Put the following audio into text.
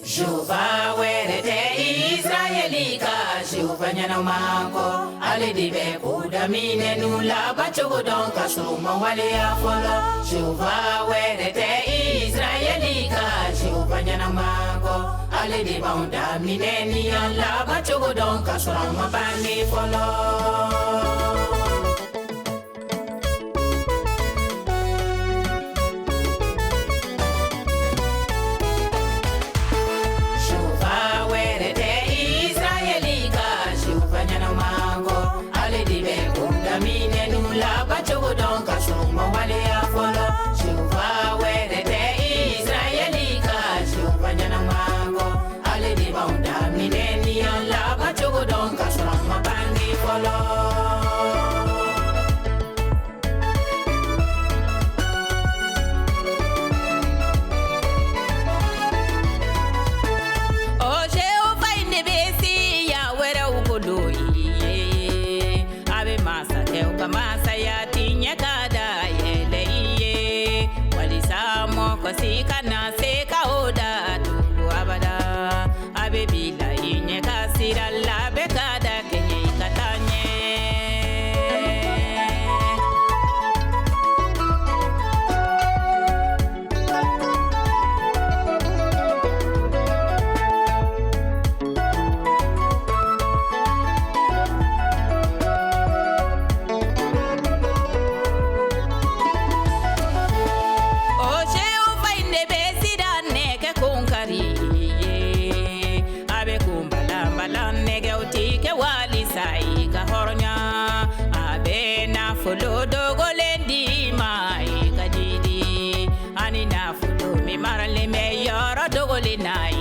Jehova werete Israelika Jehova nyana mako alidibe kudamine nula bachogo don kasuma wale ya folo Jehova werete Israelika Jehova nyana mako alidibe kudamine ni ala bachogo don kasuma bani folo Sika na seka oda tu abada abebila inye kasira la bekada kenye ikatanye Folo dogo lendi mai kajidi ani na folo mi marale me yoro dogo le nai